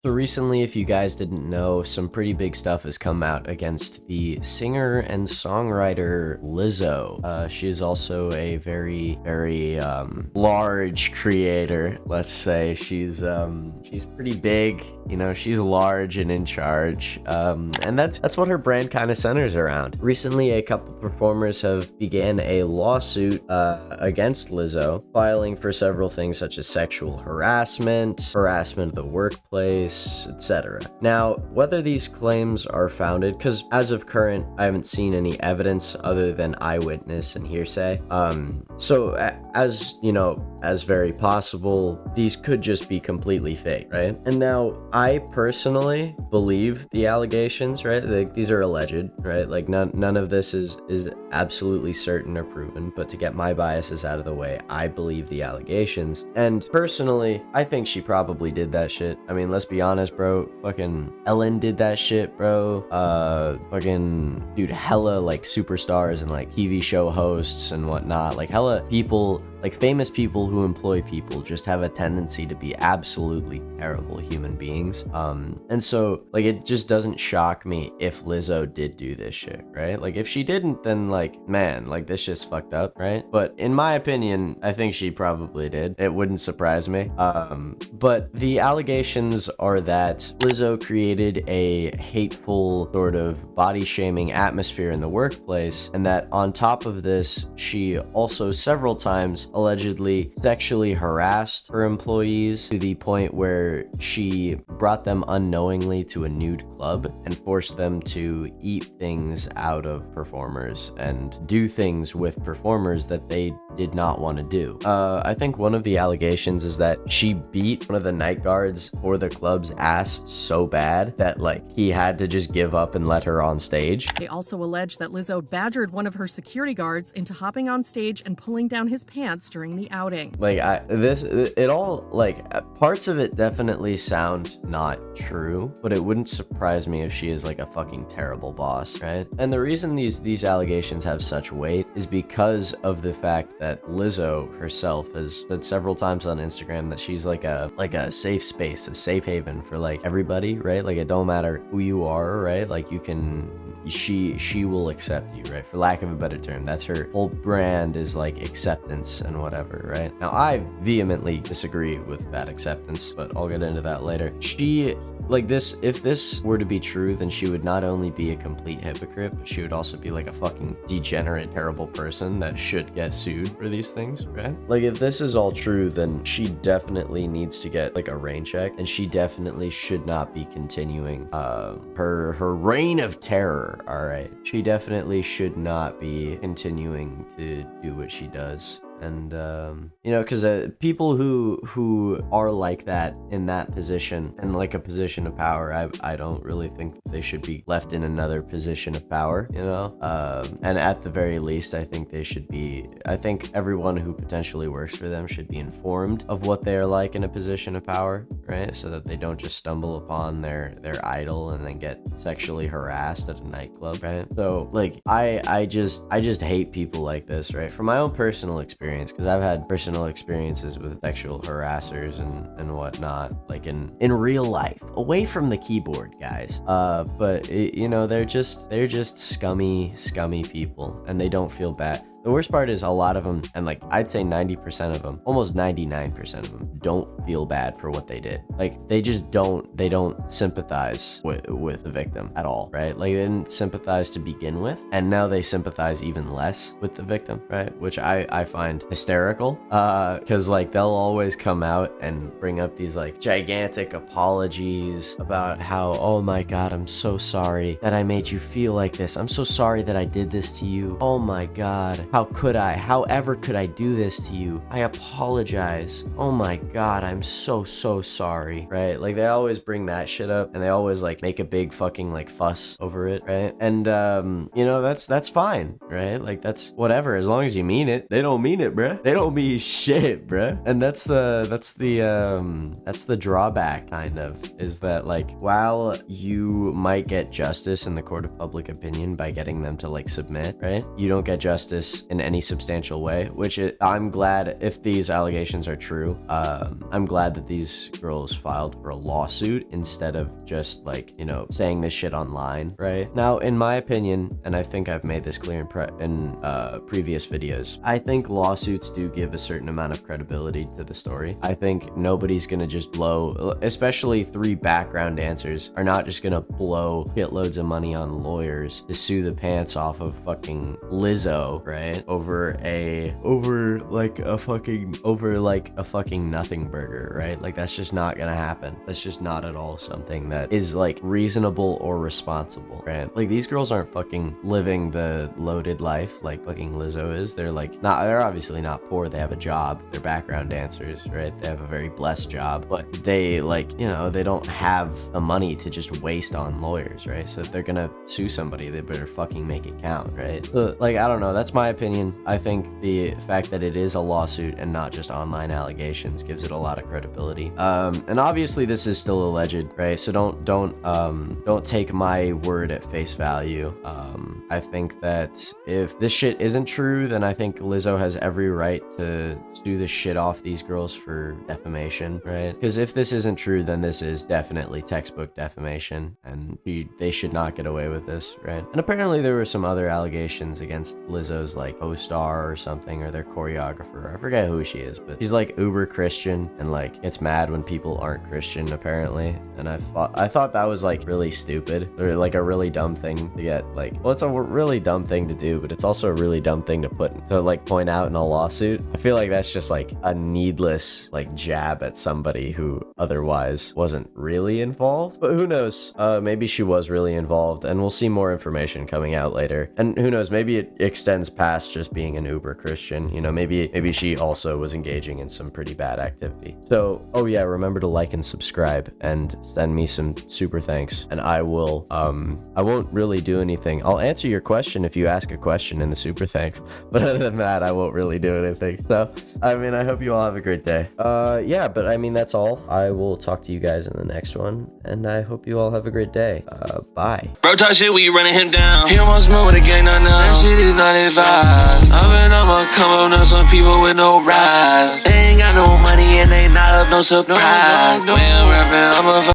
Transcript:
So recently, if you guys didn't know, some pretty big stuff has come out against the singer and songwriter Lizzo. She is also a very large creator. Let's say she's pretty big. You know, she's large and in charge. And that's what her brand kind of centers around. Recently, a couple performers have began a lawsuit against Lizzo, filing for several things such as sexual harassment of the workplace, etc. Now, whether these claims are founded, because as of current, I haven't seen any evidence other than eyewitness and hearsay. As you know, as very possible, these could just be completely fake, right? And now, I personally believe the allegations, right? Like, these are alleged, right? Like, none of this is absolutely certain or proven, but to get my biases out of the way, I believe the allegations. And personally, I think she probably did that shit. I mean, let's be honest, bro. Fucking Ellen did that shit, bro. Fucking dude, hella like superstars and like TV show hosts and whatnot. Like hella people, like famous people who employ people just have a tendency to be absolutely terrible human beings. And so like it just doesn't shock me if Lizzo did do this shit, right? Like if she didn't, then like, man, like this shit's fucked up, right? But in my opinion, I think she probably did. It wouldn't surprise me. But the allegations are that Lizzo created a hateful sort of body shaming atmosphere in the workplace, and that on top of this, she also several times allegedly sexually harassed her employees to the point where she brought them unknowingly to a nude club and forced them to eat things out of performers and do things with performers that they did not want to do. I think one of the allegations is that she beat one of the night guards for the club's ass so bad that like he had to just give up and let her on stage. They also allege that Lizzo badgered one of her security guards into hopping on stage and pulling down his pants during the outing. Like parts of it definitely sound not true, but it wouldn't surprise me if she is like a fucking terrible boss, right? And the reason these allegations have such weight is because of the fact that Lizzo herself has said several times on Instagram that she's like a safe space, a safe haven for like everybody, right? Like it don't matter who you are, right? Like she will accept you, right? For lack of a better term, that's her whole brand, is like acceptance and whatever, right? Now I vehemently disagree with that acceptance, but I'll get into that later. She like this, if this were to be true, then she would not only be a complete hypocrite, but she would also be like a fucking degenerate, terrible person that should get sued for these things, right? Like if this is all true, then she definitely needs to get like a rain check, and she definitely should not be continuing her reign of terror. All right, she definitely should not be continuing to do what she does. And you know, because people who are like that in that position, and like a position of power, I don't really think they should be left in another position of power, you know. And at the very least, I think everyone who potentially works for them should be informed of what they are like in a position of power, right? So that they don't just stumble upon their idol and then get sexually harassed at a nightclub, right? So like I just hate people like this, right? From my own personal experience, because I've had personal experiences with sexual harassers and whatnot, like in real life, away from the keyboard, guys. But you know, they're just scummy people, and they don't feel bad. The worst part is a lot of them, and like I'd say 90% of them, almost 99% of them, don't feel bad for what they did. Like they don't sympathize with the victim at all, right? Like they didn't sympathize to begin with, and now they sympathize even less with the victim, right? Which I find hysterical, because like they'll always come out and bring up these like gigantic apologies about how, oh my god, I'm so sorry that I made you feel like this. I'm so sorry that I did this to you. Oh my god. However could I do this to you? I apologize. Oh my god, I'm so sorry, right? Like they always bring that shit up, and they always like make a big fucking like fuss over it, right? And you know, that's fine, right? Like that's whatever, as long as you mean it. They don't mean it, bruh. They don't mean shit, bruh. And that's the drawback, kind of, is that like while you might get justice in the court of public opinion by getting them to like submit, right? You don't get justice evidence in any substantial way, I'm glad if these allegations are true. I'm glad that these girls filed for a lawsuit instead of just like, you know, saying this shit online, right? Now, in my opinion, and I think I've made this clear in previous videos, I think lawsuits do give a certain amount of credibility to the story. I think nobody's gonna just blow, especially 3 background dancers are not just gonna blow shitloads of money on lawyers to sue the pants off of fucking Lizzo, right? Over like a fucking nothing burger, right? Like, that's just not gonna happen. That's just not at all something that is like reasonable or responsible, right? Like, these girls aren't fucking living the loaded life like fucking Lizzo is. They're obviously not poor. They have a job. They're background dancers, right? They have a very blessed job, but they, like, you know, they don't have the money to just waste on lawyers, right? So if they're gonna sue somebody, they better fucking make it count, right? So, like, I don't know. That's my opinion. I think the fact that it is a lawsuit and not just online allegations gives it a lot of credibility. And obviously this is still alleged, right? So don't take my word at face value. I think that if this shit isn't true, then I think Lizzo has every right to sue the shit off these girls for defamation, right? Because if this isn't true, then this is definitely textbook defamation, and they should not get away with this, right? And apparently there were some other allegations against Lizzo's like co-star or something, or their choreographer. I forget who she is, but she's like uber Christian and like gets mad when people aren't Christian apparently. And I thought that was like really stupid, or like a really dumb thing to get, like, well, it's a really dumb thing to do, but it's also a really dumb thing to point out in a lawsuit. I feel like that's just like a needless like jab at somebody who otherwise wasn't really involved. But who knows? Maybe she was really involved, and we'll see more information coming out later. And who knows? Maybe it extends past just being an uber Christian. You know, maybe she also was engaging in some pretty bad activity. So, oh yeah, remember to like and subscribe and send me some super thanks, and I won't really do anything. I'll answer your question if you ask a question in the super thanks, but other than that, I won't really do anything. So, I mean, I hope you all have a great day. Yeah, but I mean, that's all. I will talk to you guys in the next one, and I hope you all have a great day. Bye. Bro, talk shit, we running him down. He almost moved with a gang, now. That shit is not advised. I'ma come up now, some people with no rise. They ain't got no money and they not up no surprise. When I'm rapping, I'm a